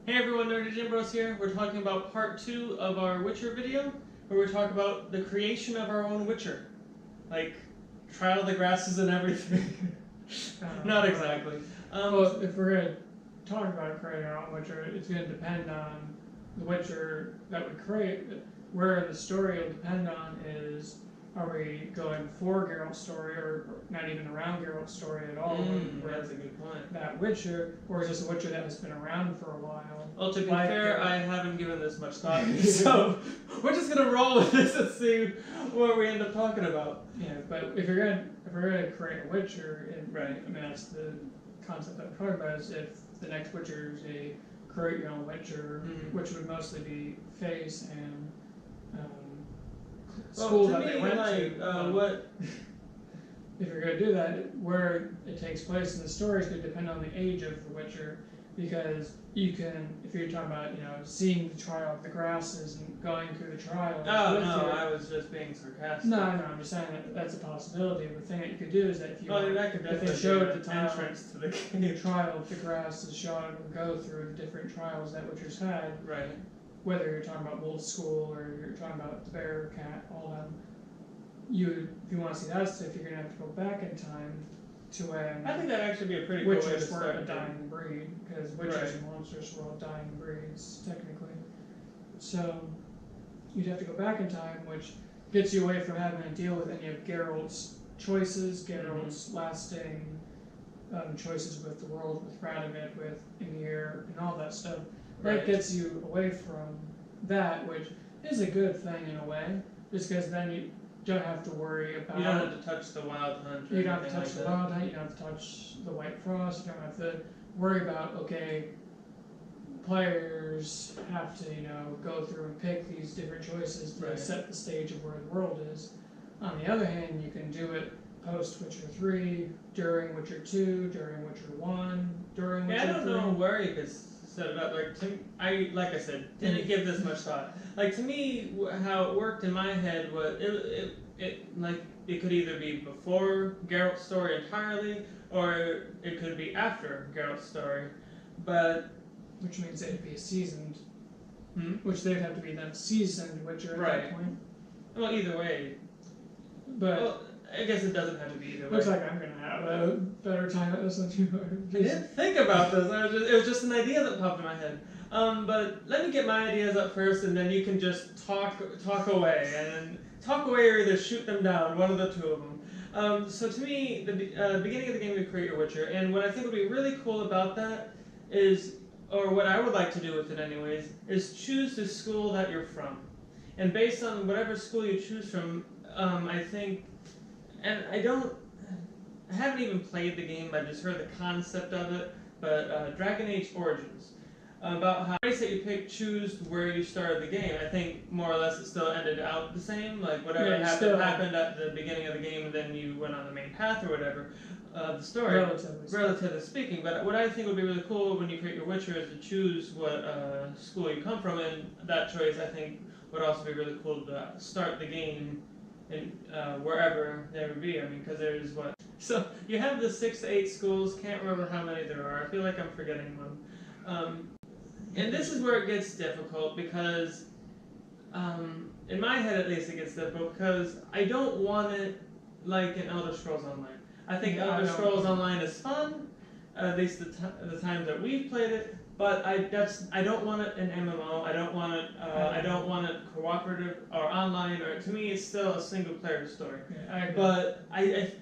Hey everyone, nerdygymbros here. We're talking about part 2 of our Witcher video, where we talk about the creation of our own Witcher. Like, trial of the grasses and everything. Not exactly. Well, if we're going to talk about creating our own Witcher, it's going to depend on the Witcher that we create. Where the story will depend on is, are we going for Geralt's story, or not even around Geralt's story at all? That's a good point. That Witcher, or is this a Witcher that has been around for a while? Well, to be fair, I haven't given this much thought, so we're just gonna roll with this and see what we end up talking about. Yeah, but if we're gonna create a Witcher, right? I mean, that's the concept that we're talking about. Is if the next Witcher is a create your own Witcher, which would mostly be face and school that they went to. What? If you're going to do that, where it takes place in the story is going to depend on the age of the Witcher, because you can, if you're talking about, seeing the trial of the grasses and going through the trial. Oh no, I was just being sarcastic. No, I'm just saying that's a possibility. The thing that you could do is that if you if they showed the entrance to the trial of the grasses, showing them go through the different trials that Witchers had. Right. Whether you're talking about Wolf School or you're talking about the bear, cat, all of them. If you want to see that stuff, you're gonna have to go back in time to when I think that'd actually be a pretty cool way to Witchers start were a dying breed, because Witchers and monsters were all dying breeds technically. So you'd have to go back in time, which gets you away from having to deal with any of Geralt's choices, Geralt's lasting choices with the world, with Radovid, with Emir, and all that stuff. That gets you away from that, which is a good thing in a way, just because then you don't have to worry about. You don't have to touch the Wild Hunt. You don't have to touch the Wild Hunt. You don't have to touch the White Frost. You don't have to worry about players have to go through and pick these different choices to set the stage of where the world is. On the other hand, you can do it post Witcher 3, during Witcher 2, during Witcher 1, during Witcher 3. I don't know where you could set it up. Like I said, didn't give this much thought. Like, to me, how it worked in my head was it could either be before Geralt's story entirely, or it could be after Geralt's story. But which means it'd be a seasoned, which they'd have to be then a seasoned Witcher at that point. Well, either way. But I guess it doesn't have to be either way. Looks like I'm gonna have a better time at this than you are. I didn't think about this. It was just an idea that popped in my head. But let me get my ideas up first, and then you can just talk away, or either shoot them down, one of the two of them. So to me, the beginning of the game, you create your Witcher, and what I think would be really cool about that is, or what I would like to do with it anyways, is choose the school that you're from. And based on whatever school you choose from, I think, and I haven't even played the game, I just heard the concept of it, but Dragon Age Origins, about how the race that you pick, choose where you started the game. I think more or less it still ended out the same, like whatever happened at the beginning of the game, and then you went on the main path or whatever, the story, relatively speaking. But what I think would be really cool when you create your Witcher is to choose what school you come from, and that choice I think would also be really cool to start the game in wherever there would be. I mean, because there's so you have the 6 to 8 schools, can't remember how many there are, I feel like I'm forgetting one. And this is where it gets difficult, because in my head at least it gets difficult, because I don't want it like an Elder Scrolls Online. I think Elder Scrolls Online is fun, at least the times that we've played it, but I don't want it an MMO. I don't want it cooperative or online. Or to me, it's still a single player story. Yeah, but I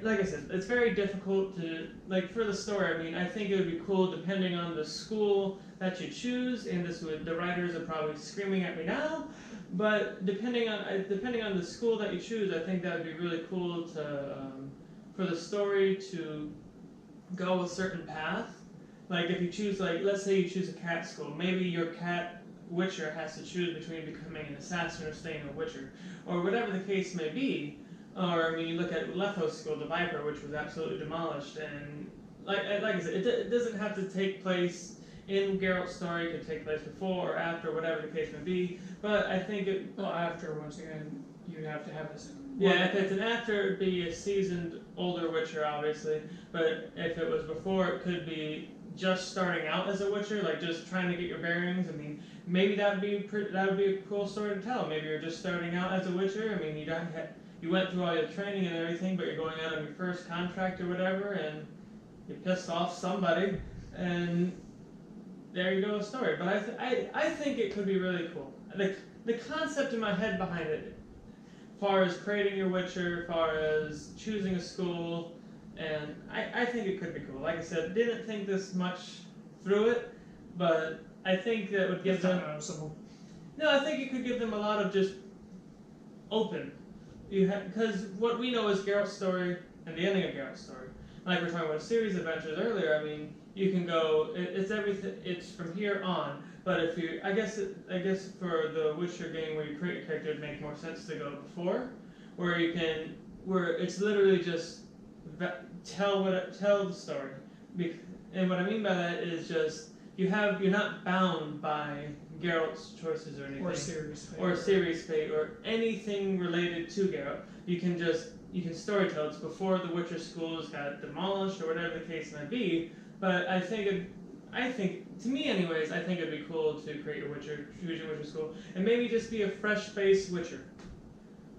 like I said, it's very difficult to, for the story. I mean, I think it would be cool depending on the school that you choose, and the writers are probably screaming at me now. But depending on the school that you choose, I think that would be really cool for the story to go a certain path. Like if you choose, let's say you choose a cat school, maybe your cat Witcher has to choose between becoming an assassin or staying a Witcher, or whatever the case may be. Or I mean, you look at Letho's school, the Viper, which was absolutely demolished, and like I said, it doesn't have to take place in Geralt's story. It could take place before or after, whatever the case may be. But I think after, once again, you'd have to have this. Yeah, if it's an after, it'd be a seasoned older Witcher, obviously. But if it was before, it could be just starting out as a Witcher, like just trying to get your bearings. I mean, maybe that would be a cool story to tell. Maybe you're just starting out as a Witcher. I mean, you went through all your training and everything, but you're going out on your first contract or whatever, and you pissed off somebody, and there you go, a story. But I think it could be really cool. The concept in my head behind it, as far as creating your Witcher, as far as choosing a school, and I think it could be cool. Like I said, didn't think this much through it, but I think that would give them. No, I think it could give them a lot of just open. Because what we know is Geralt's story and the ending of Geralt's story. Like we were talking about series adventures earlier. I mean, you can go. It's everything. It's from here on. But if you, I guess for the Witcher game where you create your character, it'd make more sense to go before, where it's literally just tell the story. And what I mean by that is just you're not bound by Geralt's choices or anything, or series fate, or anything related to Geralt. You can storytell. It's before the Witcher schools got demolished or whatever the case might be. But I think to me anyways, I think it'd be cool to create your Witcher, choose your Witcher school, and maybe just be a fresh-faced Witcher,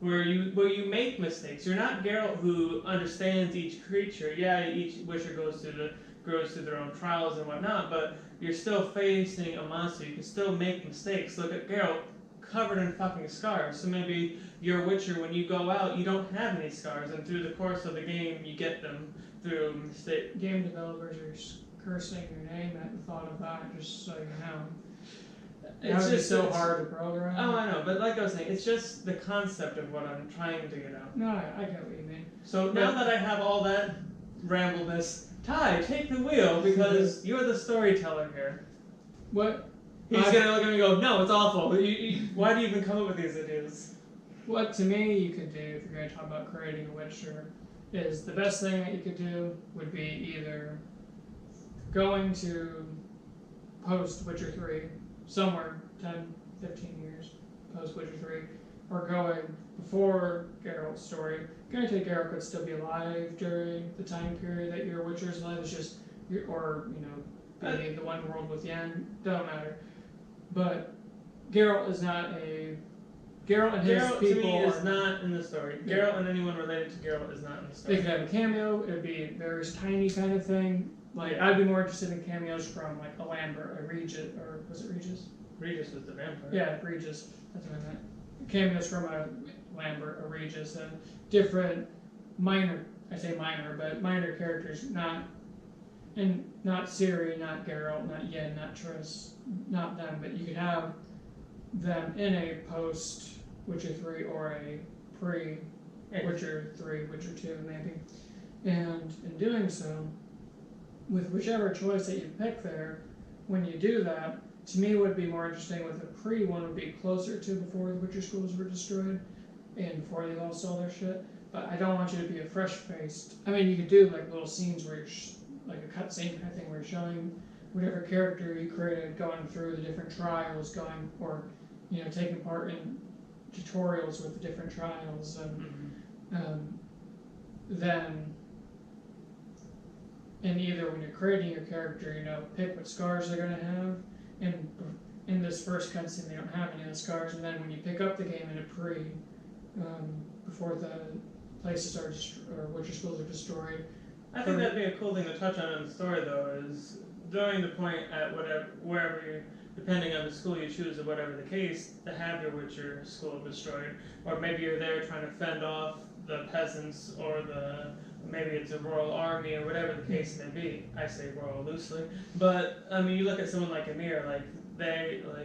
where you make mistakes. You're not Geralt who understands each creature. Yeah, each Witcher goes through their own trials and whatnot, but you're still facing a monster. You can still make mistakes. Look at Geralt, covered in fucking scars. So maybe you're a Witcher, when you go out, you don't have any scars, and through the course of the game, you get them through mistake. Game developers are cursing your name at the thought of that, just so you know. It's just so hard to program. Oh, I know, but like I was saying, it's just the concept of what I'm trying to get out. No, I get what you mean. So now that I have all that rambleness, Ty, take the wheel, because you're the storyteller here. What? He's gonna look at me and go, no, it's awful. Why do you even come up with these ideas? What, to me, you could do, if you're going to talk about creating a Witcher, is the best thing that you could do would be either going to post Witcher 3, somewhere 10, 15 years post Witcher 3, or going before Geralt's story. Granted, Geralt could still be alive during the time period that your Witcher is alive. It's just, be the one world with Yen. Don't matter. But Geralt is not a. Geralt and his people to me is not in the story. Yeah. Geralt and anyone related to Geralt is not in the story. They could have a cameo. It would be a very tiny kind of thing. Like, I'd be more interested in cameos from like a Lambert, a Regis, or was it Regis? Regis was the vampire. Yeah, Regis. That's what I meant. Cameos from a Lambert, a Regis, and different minor characters, not Ciri, not Geralt, not Yen, not Triss, not them, but you could have them in a post Witcher 3 or a pre Witcher 3, Witcher 2 maybe. And in doing so, with whichever choice that you pick there, when you do that, to me would be more interesting with a pre one would be closer to before the Witcher schools were destroyed and before they lost all their shit. But I don't want you to be a fresh-faced. I mean, you could do like little scenes where you're like a cutscene kind of thing where you're showing whatever character you created going through the different trials, taking part in tutorials with the different trials, and then either when you're creating your character, pick what scars they're gonna have. And in this first cutscene, they don't have any of the scars, and then when you pick up the game in a pre, before the places or Witcher schools are destroyed. I think that'd be a cool thing to touch on in the story, though, is during the point at wherever you, depending on the school you choose or whatever the case, to have your Witcher school destroyed, or maybe you're there trying to fend off the peasants or maybe it's a royal army or whatever the case may be. I say royal loosely, but I mean you look at someone like Emir,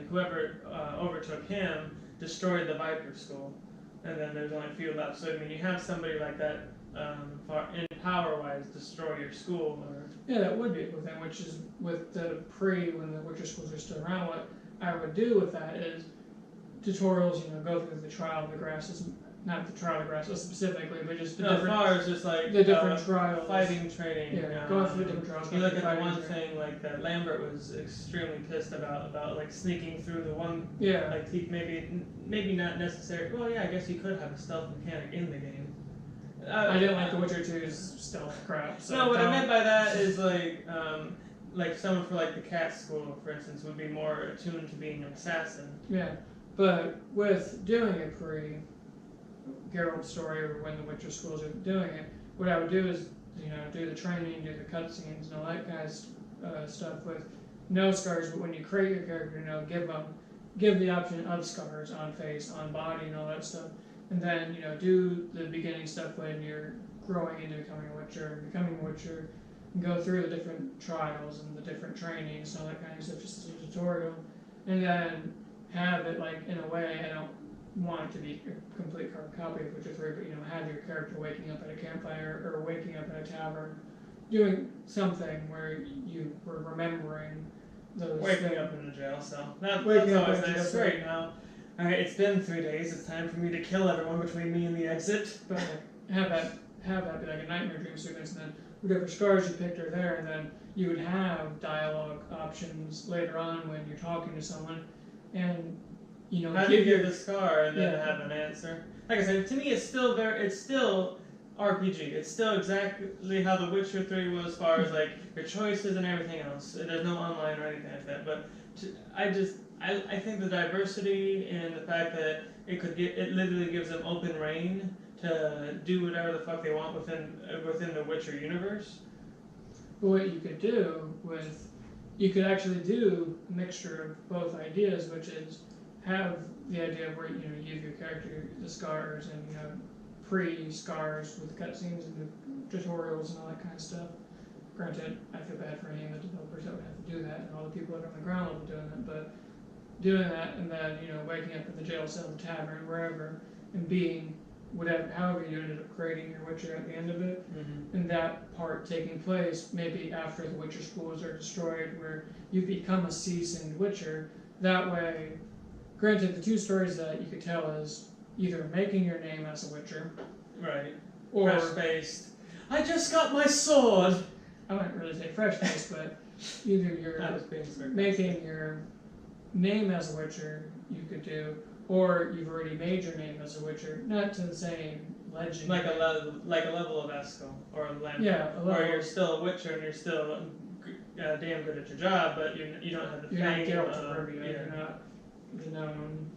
whoever overtook him destroyed the Viper school, and then there's only a few left. So I mean you have somebody like that in power-wise destroy your school. Yeah, that would be a cool thing, which is with the when the Witcher schools are still around, what I would do with that is tutorials, go through the trial of the grasses, not the trial of the grasses specifically, but just the different trials. Fighting training. Yeah, going through the different trials. You look at the one thing like that Lambert was extremely pissed about like sneaking through the one. Yeah. Like he maybe not necessary. Well, yeah, I guess you could have a stealth mechanic in the game. I didn't like The Witcher 2's stealth crap. So no, what I meant by that is like someone for like the cat school, for instance, would be more attuned to being an assassin. Yeah, but with doing a Geralt story or when the Witcher schools are doing it, what I would do is, do the training, do the cutscenes and all that kind of stuff with no scars. But when you create your character, give the option of scars on face, on body, and all that stuff. And then do the beginning stuff when you're growing into becoming a Witcher, and go through the different trials and the different trainings and all that kind of stuff, just as a tutorial, and then have it like in a way. I don't want it to be a complete carbon copy of Witcher 3, but have your character waking up at a campfire or waking up at a tavern, doing something where you were remembering those. Waking up in a jail cell. That's always nice. Right now. Alright, it's been 3 days. It's time for me to kill everyone between me and the exit. But have that be like a nightmare dream sequence, and then whatever scars you picked are there, and then you would have dialogue options later on when you're talking to someone, and how do you give the scar and then have an answer? Like I said, to me, it's still RPG. It's still exactly how The Witcher 3 was, as far as like your choices and everything else. There's no online or anything like that. But I think the diversity and the fact that it literally gives them open reign to do whatever the fuck they want within the Witcher universe. But what you could do you could actually do a mixture of both ideas, which is have the idea where you give your character the scars and pre-scars with cutscenes and the tutorials and all that kind of stuff. Granted, I feel bad for any of the developers that would have to do that and all the people that are on the ground level doing that, but doing that and then waking up in the jail cell, the tavern, wherever, and being however you ended up creating your Witcher at the end of it, and that part taking place maybe after the Witcher schools are destroyed, where you become a seasoned Witcher. That way, granted, the two stories that you could tell is either making your name as a Witcher, right, or fresh-faced. I just got my sword. I wouldn't really say fresh-faced, but either you're making your name as a Witcher, you could do, or you've already made your name as a Witcher, not to the same legend. Like a level of Eskel or a Lamp. Yeah, where you're still a Witcher and you're still damn good at your job, but you don't have the fame of you're not known.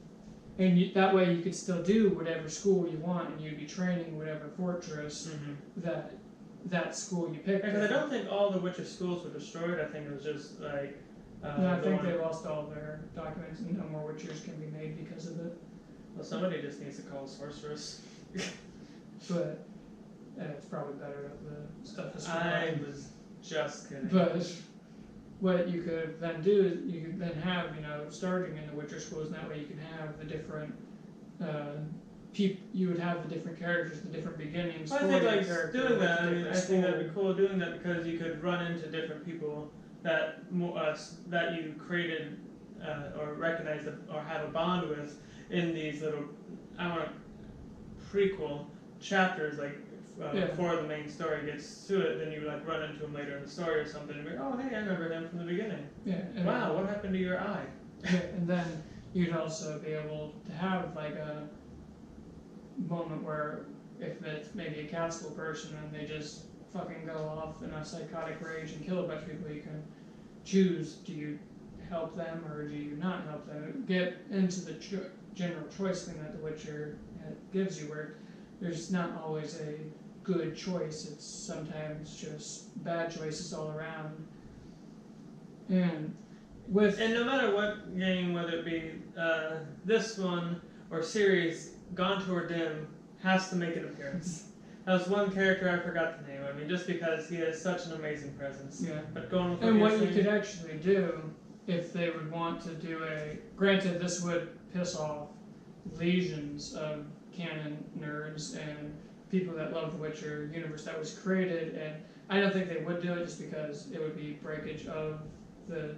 And that way you could still do whatever school you want, and you'd be training whatever fortress that school you picked. Because I don't think all the Witcher schools were destroyed. I think it was just like. No, I think they lost all their documents, and no more Witchers can be made because of it. Well, somebody just needs to call a sorceress. But it's probably better that the stuff is. I was just kidding. But what you could then do is you could then have starting in the Witcher schools, and that way you can have the different. You would have the different characters, the different beginnings. I think doing that. I think that'd be cool doing that because you could run into different people that you created or recognized or have a bond with in these little prequel chapters, before the main story gets to it. Then you run into him later in the story or something and be, oh hey, I remember him from the beginning. Yeah. Wow, what happened to your eye? Yeah, and then you'd also be able to have a moment where if it's maybe a cat school person and they just fucking go off in a psychotic rage and kill a bunch of people, you can choose, do you help them or do you not help them? Get into the general choice thing that The Witcher gives you, where there's not always a good choice, it's sometimes just bad choices all around. And no matter what game, whether it be this one or series, Gonto or Dim has to make an appearance. That was one character I forgot the name. I mean, just because he has such an amazing presence. Yeah. But going with and what you could actually do, if they would want to do granted this would piss off legions of canon nerds and people that love the Witcher universe that was created, and I don't think they would do it just because it would be breakage of the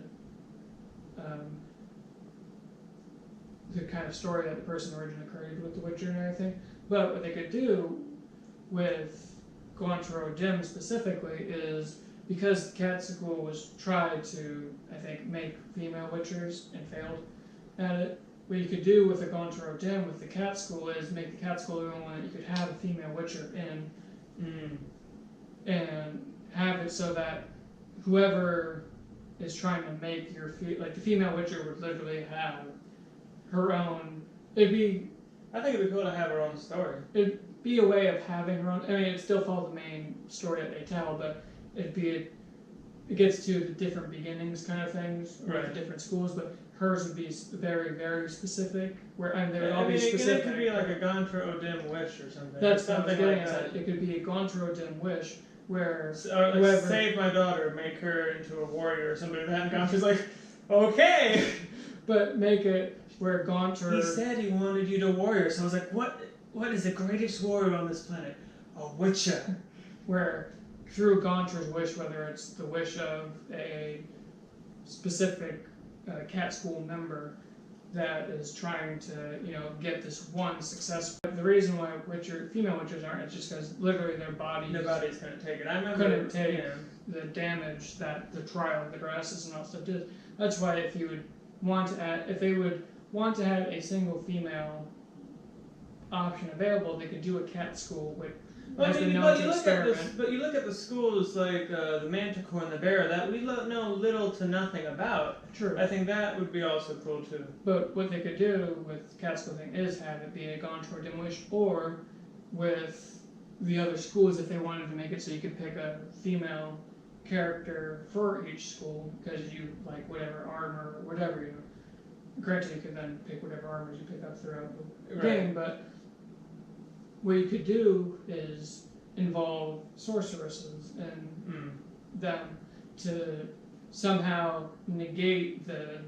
kind of story that the person originally created with the Witcher and everything. But what they could do with Gontro Dim specifically is, because the cat school was tried to, I think, make female Witchers and failed at it, what you could do with the Gontro Dim with the cat school is make the cat school the only one that you could have a female Witcher in, and have it so that whoever is trying to make like the female Witcher would literally have her own. I think it'd be cool to have her own story. It'd be a way of having her own. I mean, it'd still follow the main story that they tell, but it gets to the different beginnings kind of things, right? The different schools, but hers would be very, very specific. They would all be specific. It could be like a Gontra O'Dim wish or something. That's something like that. It could be a Gontra O'Dim wish where save my daughter, make her into a warrior or something like that. And Gontra's like, okay, but make it where Gontra. He said he wanted you to warrior, so I was like, what is the greatest warrior on this planet? A Witcher. Where through Gontra's wish, whether it's the wish of a specific cat school member that is trying to, get this one success. The reason why female Witchers aren't, it's just because literally their bodies couldn't take it. I remember couldn't take the damage that the trial of the grasses and all stuff did. That's why if they would want to have a single female option available, they could do a cat school with. But you look at the schools like the Manticore and the Bear that we know little to nothing about. True. I think that would be also cool too. But what they could do with cat school thing is have it be a Gontra Dim Wish, or with the other schools if they wanted to make it so you could pick a female character for each school because you like whatever armor or whatever you. Granted, you could then pick whatever armors you pick up throughout the game, but what you could do is involve sorceresses and them to somehow negate the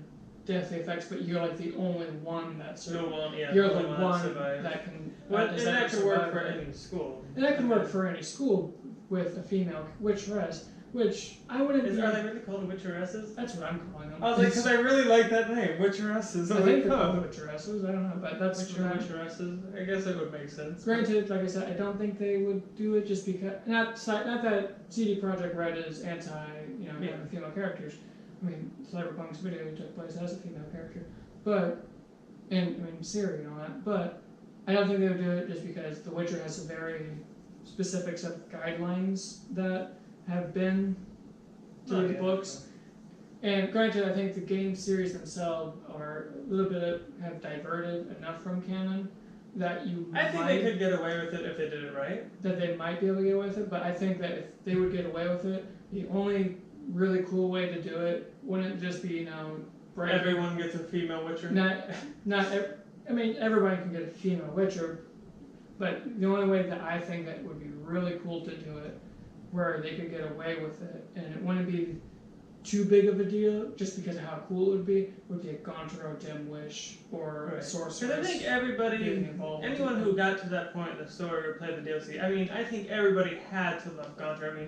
deathly effects, but you're like the only one that's you're the one that can. And that could work for any school. And that can work for any school with a female witcheress. Which I wouldn't. Are they really called witcheresses? That's what I'm calling them. I was like, because I really like that name, witcheresses. I think they're called witcheresses. I don't know, but that's witcheresses. I guess it would make sense. Granted, like I said, I don't think they would do it just because not that CD Projekt Red is anti, having female characters. I mean, Cyberpunk's video took place as a female character, but Siri and all that. But I don't think they would do it just because The Witcher has a very specific set of guidelines that have been through the books. And granted, I think the game series themselves are a little bit have diverted enough from canon that I think they could get away with it if they did it right. That they might be able to get away with it, but I think that if they would get away with it, the only really cool way to do it wouldn't just be, everyone gets a female Witcher. Everybody can get a female Witcher, but the only way that I think that would be really cool to do it where they could get away with it, and it wouldn't be too big of a deal just because of how cool it would be a Gontra O'Dim Wish or a sorceress. Because I think anyone who got to that point in the story or played the DLC, I think everybody had to love Gontra.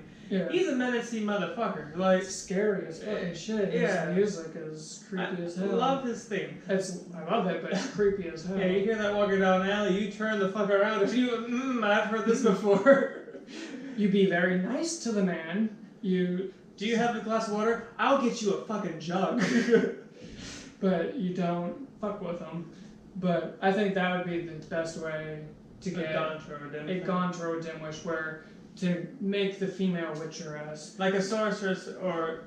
He's a menacing motherfucker. Like, it's scary as fucking shit. His music is creepy as hell. I love his theme. I love it, but it's creepy as hell. Yeah, you hear that walking down an alley, you turn the fuck around. If you, I've heard this before. You be very nice to the man. Do you have a glass of water? I'll get you a fucking jug. But you don't fuck with them. But I think that would be the best way to get a Gontra Dim Wish, where to make the female Witcheress like a sorceress, or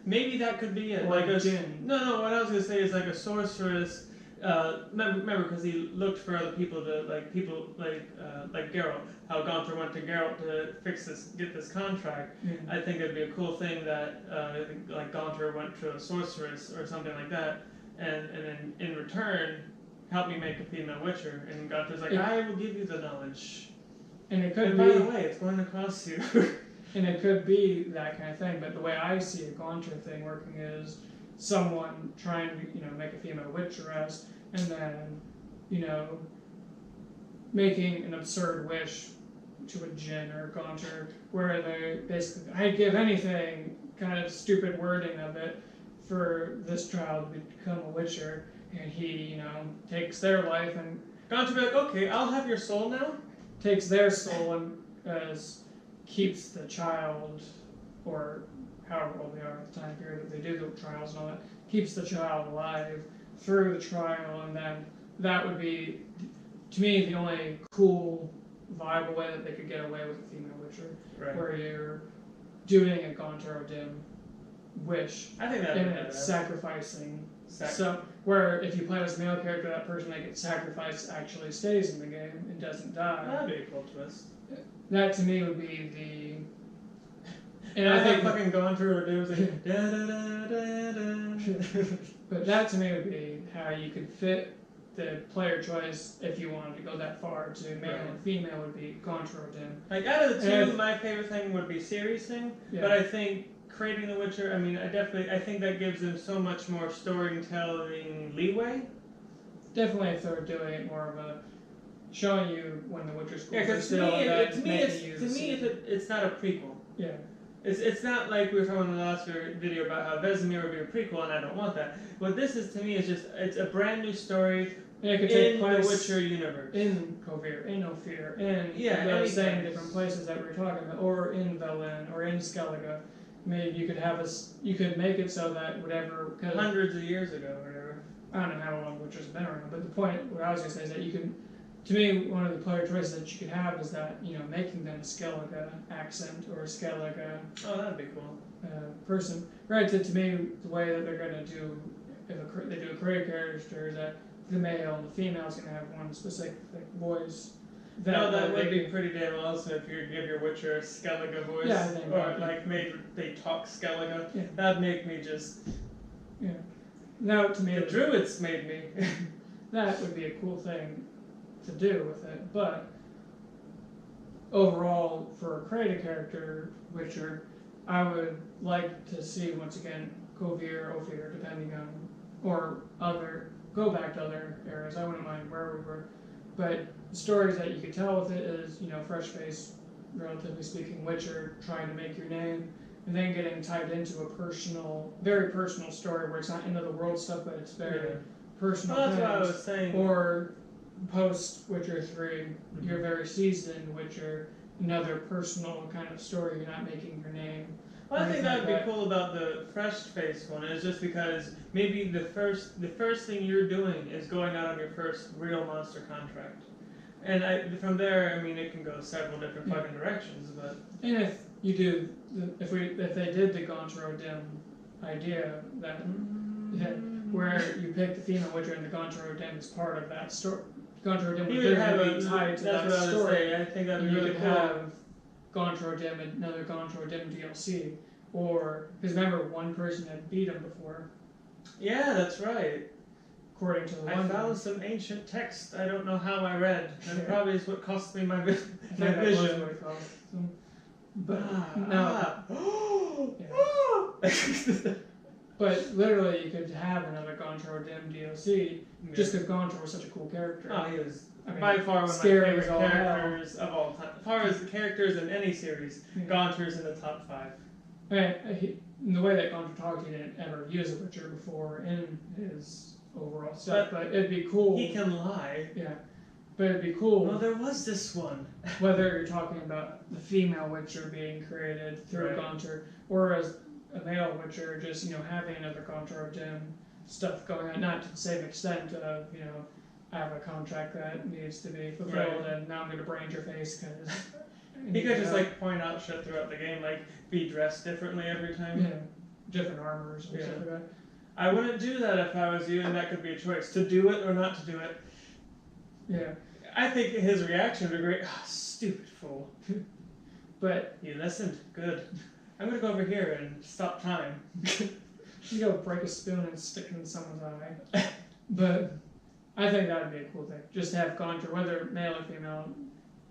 maybe that could be it. Like a djinn. No. What I was gonna say is like a sorceress. Remember, because he looked for other people to like Geralt. How Gontra went to Geralt to get this contract. Mm-hmm. I think it'd be a cool thing that like Gontra went to a sorceress or something like that, and then in return, help me make a female Witcher. And Gontra's like, I will give you the knowledge. And it could and be. By the way, it's going to cost you. And it could be that kind of thing. But the way I see a Gontra thing working is someone trying to make a female Witcheress, and then making an absurd wish to a djinn or a Gontra, where they basically, I'd give anything, kind of stupid wording of it, for this child to become a Witcher, and he, takes their life, and Gontra be like, okay, I'll have your soul now? Takes their soul and keeps the child, or however old they are at the time period that they do the trials and all that, keeps the child alive through the trial, and then that would be, to me, the only cool, viable way that they could get away with a female Witcher, where you're doing a Gontra O'Dim wish, I think that'd and be better. it's sacrificing. So, where if you play as a male character, that person that gets sacrificed actually stays in the game and doesn't die. That'd be a cool twist. That to me would be the. And I think fucking going through a dude like da da da da da. But that to me would be how you could fit the player choice if you wanted to go that far to male and female would be Contra Dim. Like out of the two, my favorite thing would be series thing, but I think creating The Witcher, I mean, I think that gives them so much more storytelling leeway. Definitely if they're doing it more of a showing you when The Witcher's cool. Yeah, because to me, it's not a prequel. Yeah. It's not like we were talking in the last video about how Vesemir would be a prequel, and I don't want that. What this is to me is just it's a brand new story it could take in place the Witcher universe. In Kovir, in Ophir, in those same different places that we were talking about, or in Velen, or in Skellige. Maybe you could make it so that whatever hundreds of years ago or whatever. I don't know how long Witcher's been around, but the point what I was gonna say is that you can. To me, one of the player choices that you could have is that, making them a Skellige accent or a Skellige oh, that'd be cool. person. Granted, to me, the way that they're going to do, if they do a creative character, is that the male and the female is going to have one specific voice. That would be pretty damn awesome if you give your Witcher a Skellige voice. Yeah, I think or they talk Skellige. Yeah. That'd make me just... Yeah. No, to me... The Druids made me. That would be a cool thing to do with it, but overall, for a creative character Witcher, I would like to see once again Kovir, Ophir, depending on, or go back to other eras. I wouldn't mind where we were, but the stories that you could tell with it is, fresh face, relatively speaking, Witcher trying to make your name, and then getting tied into a very personal story where it's not end of the world stuff, but it's very personal. Well, that's what I was saying. Or post Witcher 3, you're very seasoned in Witcher, another personal kind of story, you're not making your name. Well, I think that would be cool about the fresh face one, is just because maybe the first thing you're doing is going out on your first real monster contract. And from there, I mean, it can go several different fucking directions, but... And if you do, if they did the Gontro Dim idea, that where you pick the female Witcher and the Gontro Dim is part of that story. Gontro Dim would be tied to that story. I think that'd be really cool. You could have Gontro Dim and another Gontro Dim DLC, or because remember one person had beat him before. Yeah, that's right. According to the I found some ancient text I don't know how I read. That probably is what cost me my vision. But no. But literally, you could have another Gontro Dim DLC just because Gontro was such a cool character. Oh, he was by far one of my favorite characters of all time. As far as the characters in any series, Gontro's in the top 5. In the way that Gontro talked, he didn't ever use a Witcher before in his overall stuff, but it'd be cool. He can lie. Yeah. But it'd be cool. Well, there was this one. Whether you're talking about the female Witcher being created through Gontro, or as a male Witcher, just having another Gontro Dim stuff going on, not to the same extent of I have a contract that needs to be fulfilled, and now I'm going to brand your face because. You could just point out shit throughout the game, be dressed differently every time. Yeah, different armors or stuff like that. I wouldn't do that if I was you, and that could be a choice to do it or not to do it. Yeah. I think his reaction would be great. Oh, stupid fool. But you listened. Good. I'm gonna go over here and stop time. You go break a spoon and stick it in someone's eye. But I think that would be a cool thing. Just to have Gontro, whether male or female,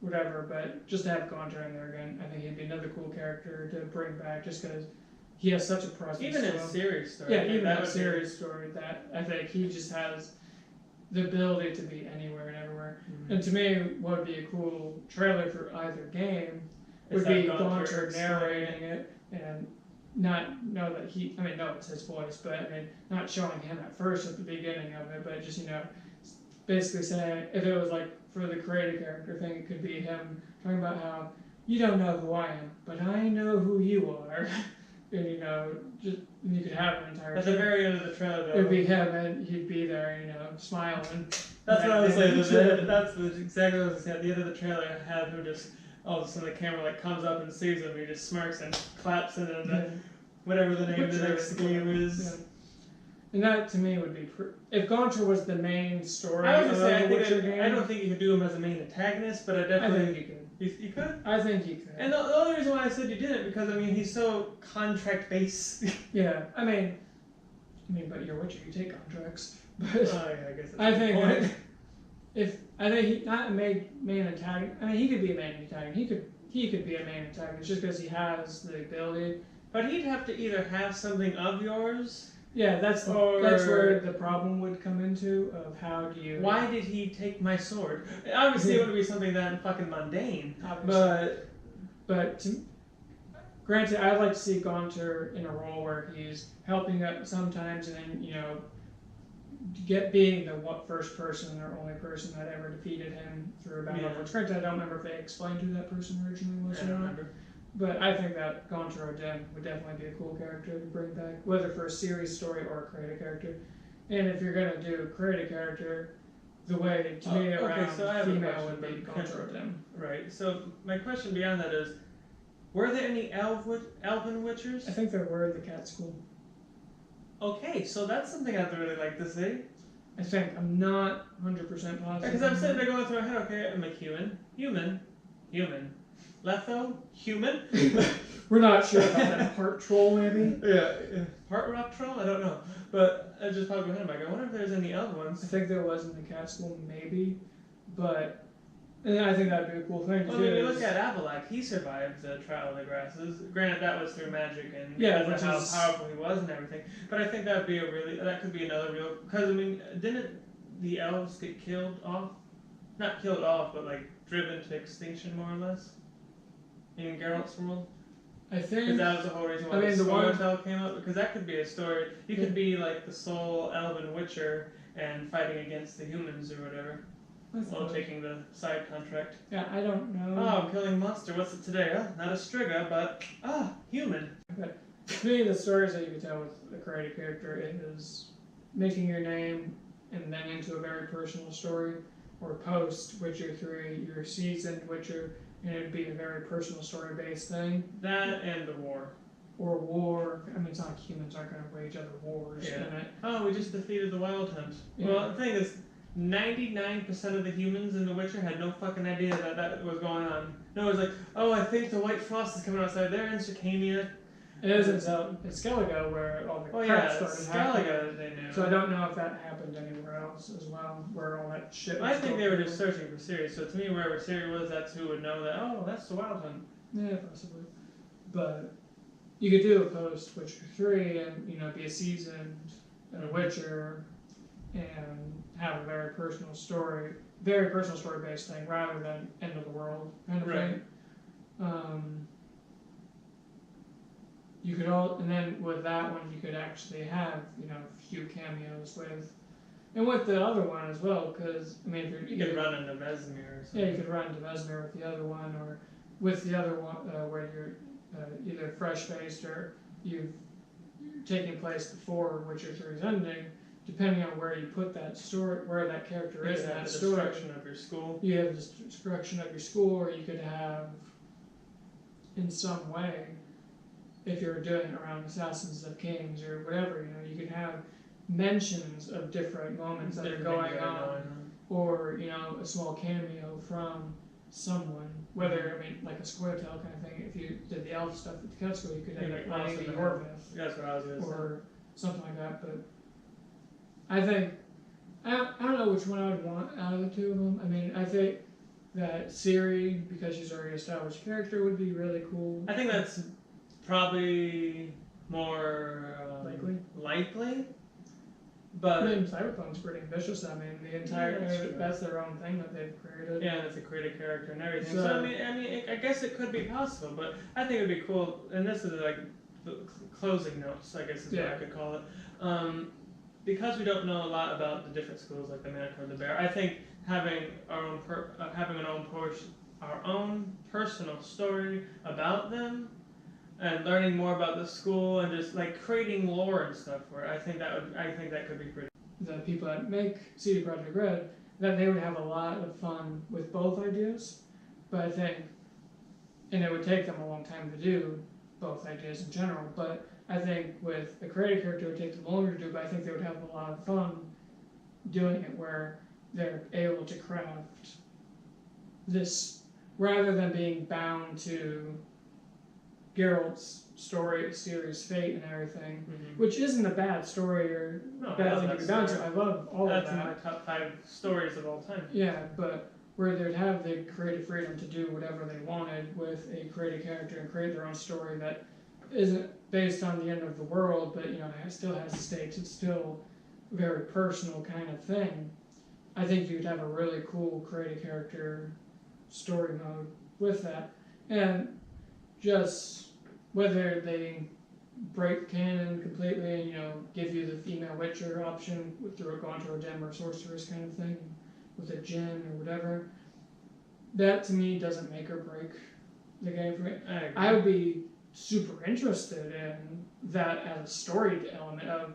whatever, but just to have Gontro in there again. I think he'd be another cool character to bring back just because he has such a presence. Even in a series story. Yeah, even in a series story, that I think he just has the ability to be anywhere and everywhere. Mm-hmm. And to me, what would be a cool trailer for either game would be Gontro narrating it and not know that no, it's his voice, but not showing him at first at the beginning of it, but just, basically saying, if it was for the creative character thing, it could be him talking about how, you don't know who I am, but I know who you are. And, you could have an entire... At the very end of the trailer, though. It would be him, and he'd be there, smiling. That's what I was saying. That's exactly what I was saying. At the end of the trailer, I had him just... All of a sudden, the camera comes up and sees him, he just smirks and claps, and then whatever the name of the Witcher, next game is. Yeah. And that to me would be if Gaunter was the main story I was of gonna say, the Witcher game. I don't think you could do him as a main antagonist, but I definitely think you could. You could. I think you could. And the only reason why I said you didn't because I mean he's so contract based. Yeah, I mean, but you're Witcher, you take contracts. But Oh yeah, I guess. That's I think point. that if I think he not a main antagonist. I mean, he could be a main antagonist. He could be a main antagonist just because he has the ability. But he'd have to either have something of yours. Yeah, that's where the problem would come into of how do you. Why did he take my sword? Obviously, it wouldn't be something that fucking mundane. Obviously. But granted, I'd like to see Gaunter in a role where he's helping up sometimes, and then being the first person or only person that ever defeated him through a battle. Which granted, I don't remember if they explained who that person originally was I or don't not. remember. But I think that Gaunter O'Dim would definitely be a cool character to bring back, whether for a series story or create a character. And if you're gonna do create a character, the way to me around so I have a female would question, be but- Gaunter O'Dim. Right. So my question beyond that is, were there any elven witchers? I think there were in the cat school. Okay, so that's something I'd really like to see. I think I'm not 100% positive. Because I'm sitting there going through my head, okay, I'm a human, letho, human. We're not sure about that part troll, maybe. Yeah. Part rock troll? I don't know. But I just popped my head. I'm like, I wonder if there's any other I ones. think there was in the cat school, maybe, but and I think that'd be a cool thing to Well, do. I mean, you look at Avalak. He survived the Trial of the Grasses. Granted, that was through magic and Yeah, because of which how is- powerful he was and everything. But I think that could be another real. Because I mean, didn't the elves get killed off? Not killed off, but like driven to extinction, more or less. In Geralt's world. I Because think that was the whole reason why I mean, the the one- Storytell came up. Because that could be a story. You could be like the sole elven witcher and fighting against the humans or whatever, while taking the side contract. yeah, I don't know. Oh, I'm killing a monster. What's it today? Oh, not a striga, but human. To me, the stories that you can tell with a creative character is making your name and then into a very personal story, or post Witcher 3, your seasoned Witcher, and it'd be a very personal story based thing. That and the war. Or war. I mean, it's not like humans aren't going to wage other wars in it. Oh, we just defeated the Wild Hunt. Yeah. Well, the thing is, 99% of the humans in The Witcher had no fucking idea that was going on. No, it was like, oh, I think the White Frost is coming outside. They're in Circania. It isn't so. It's Skellige where all the crap started happening. Skellige they knew. So I don't know if that happened anywhere else as well, where all that shit was I think they were going just on. searching for Ciri. So to me, wherever Ciri was, that's who would know that. Oh, that's the Wild Hunt. Yeah, possibly. But you could do a post Witcher 3 and, be a seasoned Witcher and have a very personal story based thing rather than end of the world kind of Right. thing. You could and then with that one you could actually have, a few cameos and with the other one as well, because, I mean, if You could run into Vesemir or something. yeah, you could run to Vesemir with the other one, or with the other one where you're either fresh-faced or you've taken place before Witcher 3's ending, depending on where you put that story, where that character is in that the story. destruction of your school. You have the destruction of your school, or you could have, in some way, if you're doing it around Assassins of Kings or whatever, you could have mentions of different moments that are going on. Or a small cameo from someone, whether like a Squirtle kind of thing. If you did the elf stuff at the cat school, you could end up running the Orvith That's what I was gonna say. or something like that. But I think I don't know which one I would want out of the two of them. I mean, I think that Ciri, because she's already an established character, would be really cool. I think that's probably more likely. But I mean, Cyberpunk's pretty ambitious. I mean, the entire Yeah, that's true. that's their own thing that they've created. yeah, and it's a creative character and everything. So- So I guess it could be possible, but I think it'd be cool. And this is like the closing notes, I guess is what I could call it. Because we don't know a lot about the different schools, like the Manticore and the Bear. I think having our own personal story about them, and learning more about the school, and just like creating lore and stuff for it. I think that could be pretty. The people that make CD Projekt Red, that they would have a lot of fun with both ideas, but I think, and it would take them a long time to do both ideas in general, but I think with a creative character, it would take them longer to do, but I think they would have a lot of fun doing it, where they're able to craft this rather than being bound to Geralt's story, series, fate, and everything, which isn't a bad story or bad thing to be bound to. I love all of that. That's in my top 5 stories of all time. Yeah, but where they'd have the creative freedom to do whatever they wanted with a creative character and create their own story that isn't based on the end of the world, but still has stakes. It's still a very personal kind of thing. I think you'd have a really cool creative character story mode with that, and just whether they break canon completely and give you the female Witcher option through a Gaunter or Dem or Sorceress kind of thing with a Djinn or whatever, that to me doesn't make or break the game for me. I would be super interested in that as a story element of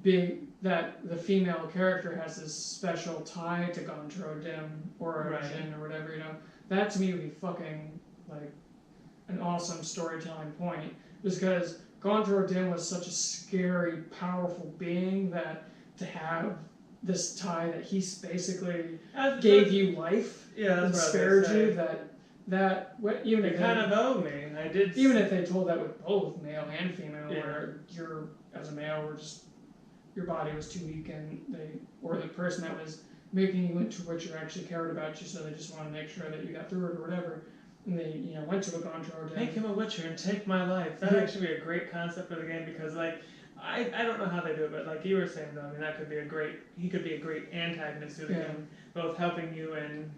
being that the female character has this special tie to Gaunter or Dem or a Djinn or whatever, that to me would be fucking like an awesome storytelling point, just because Gaunter or Dem was such a scary, powerful being that to have this tie that he basically gave you life and spared you, even if kind of owe me. I did. Even if they told that with both male and female, where you're as a male, were just your body was too weak, and the person that was making you into what you actually cared about you, so they just wanted to make sure that you got through it or whatever. And they, went to a Gaunter or Dem. Make him a Witcher and take my life. That'd actually be a great concept for the game, because I don't know how they do it, but like you were saying though, that could be he could be a great antagonist to the game, both helping you and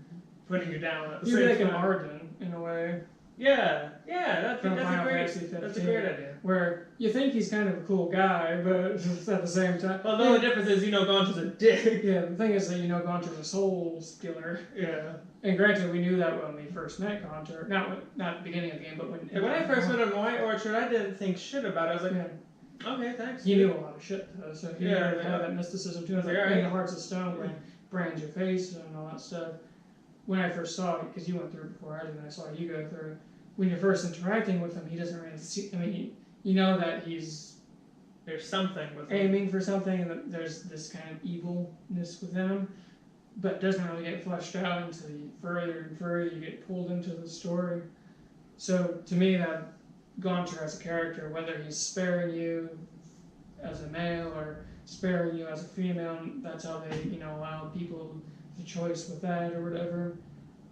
putting you down at the same time. You'd be like an Arden in a way. Yeah, that's a great idea. Where you think he's kind of a cool guy, but at the same time... Well, the only difference is Gaunter's a dick. Yeah, the thing is that Gaunter's a soul stealer. Yeah. And granted, we knew that when we first met Gaunter. Not at the beginning of the game, but when I first met him in White Orchard, I didn't think shit about it. I was like, okay, thanks. He knew a lot of shit, though, so he had that mysticism too. Like in the Hearts of Stone, when brands your face and all that stuff. When I first saw it, because you went through it before I did, and I saw you go through it, when you're first interacting with him, he doesn't really see... that there's something with him. Aiming for something, and that there's this kind of evilness within him, but it doesn't really get fleshed out until further and further you get pulled into the story. So, to me, that Gaunter as a character, whether he's sparing you as a male or sparing you as a female, that's how they, allow people the choice with that or whatever.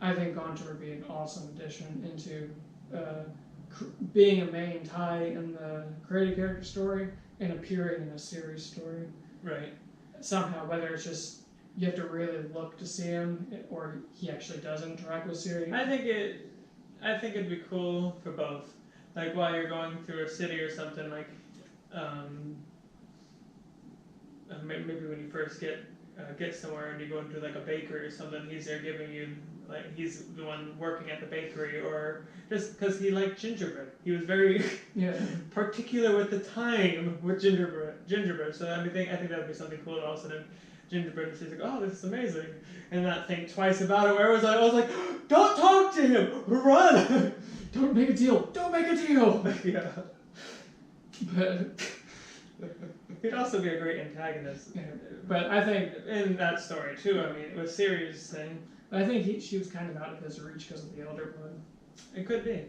I think Gaunter would be an awesome addition into being a main tie in the creative character story and appearing in a series story. Right. Somehow, whether it's just you have to really look to see him, or he actually does interact with Siri. I think it'd be cool for both. Like while you're going through a city or something, like maybe when you first get somewhere and you go into like a bakery or something, he's there giving you, like, he's the one working at the bakery, or just because he liked gingerbread. He was very particular with the time with gingerbread. So I think that would be something cool. And all of a sudden, gingerbread, and she's like, "Oh, this is amazing," and not think twice about it. Where I was like, "Don't talk to him, run! Don't make a deal. Don't make a deal." Yeah. But he'd also be a great antagonist. Yeah. But I think in that story too. I mean, with Ciri's thing. I think she was kind of out of his reach because of the Elder Blood. It could be.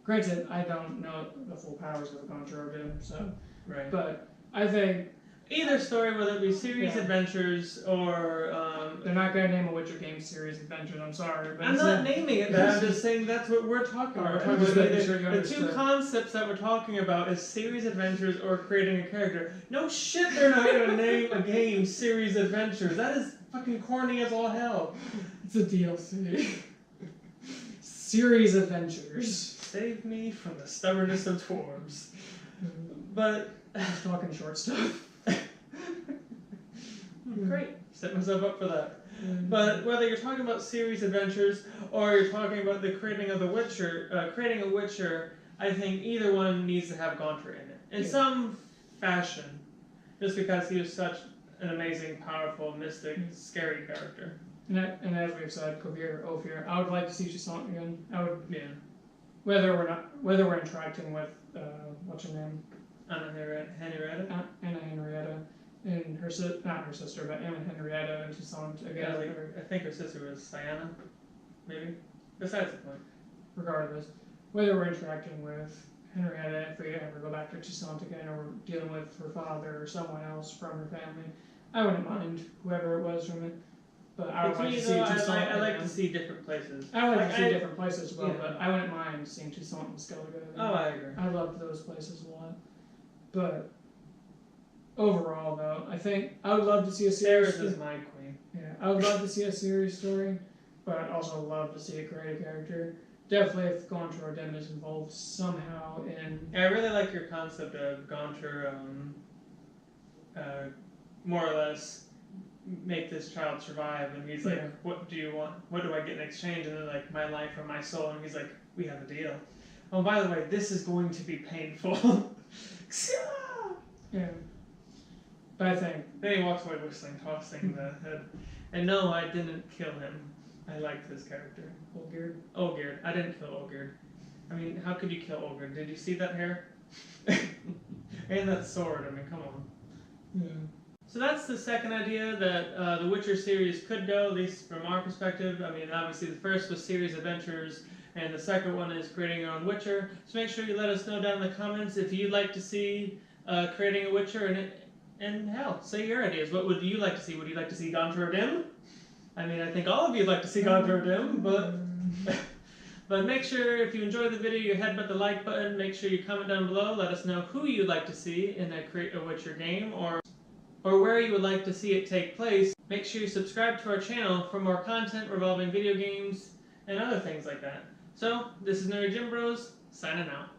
Granted, I don't know the full powers of Gaunter or Dem, so. Right. But I think either story, whether it be Ciri's adventures or they're not gonna name a Witcher game Ciri's adventures. I'm sorry, but I'm not naming it that. I'm just saying that's what we're talking about. The two concepts that we're talking about is Ciri's adventures or creating a character. No shit, they're not gonna name a game Ciri's adventures. That is fucking corny as all hell. It's a DLC. Ciri's adventures. Save me from the stubbornness of dwarves. But just talking short stuff. Great. Set myself up for that. But whether you're talking about Ciri's adventures or you're talking about the creating of the Witcher, creating a Witcher, I think either one needs to have Gaunter in it in some fashion, just because he was such an amazing, powerful, mystic, scary character. And as we've said, Kovir, Ophir, I would like to see Chisant again. I would, whether we're interacting with what's her name, Henrietta? Anna Henrietta, and her not her sister, but Anna Henrietta, and she saw them together. I think her sister was Sienna, maybe. Besides the point. Regardless, whether we're interacting with Henrietta, if we ever go back to Toussaint again, or we're dealing with her father or someone else from her family, I wouldn't mind whoever it was from it. But I would like to see Toussaint. I like to see different places. I would like to see different places as well, but I wouldn't mind seeing Toussaint and Skellige. Oh, I agree. I loved those places a lot. But overall, though, I think I would love to see a series. Sarah's is my queen. Yeah, I would love to see a series story, but I'd also love to see a creative character. Definitely if Gaunter Odin is involved somehow in... Yeah, I really like your concept of Gaunter, more or less make this child survive, and he's like, what do you want? What do I get in exchange? And they're like, my life or my soul, and he's like, we have a deal. Oh, by the way, this is going to be painful. Yeah. But I think... Then he walks away whistling, tossing the head. And no, I didn't kill him. I liked his character. Olgerd. Olgerd. I didn't kill Olgerd. I mean, how could you kill Olgerd? Did you see that hair? And that sword. I mean, come on. Yeah. So that's the second idea that the Witcher series could go, at least from our perspective. I mean, obviously the first was series adventures, and the second one is creating your own Witcher. So make sure you let us know down in the comments if you'd like to see creating a Witcher, and hell, say your ideas. What would you like to see? Would you like to see Gaunter Odin? I mean, I think all of you'd like to see Gaunter Odin, but make sure if you enjoyed the video, you hit the like button. Make sure you comment down below. Let us know who you'd like to see in a Create a Witcher game, or where you would like to see it take place. Make sure you subscribe to our channel for more content revolving video games and other things like that. So, this is Nerdy Gym Bros, signing out.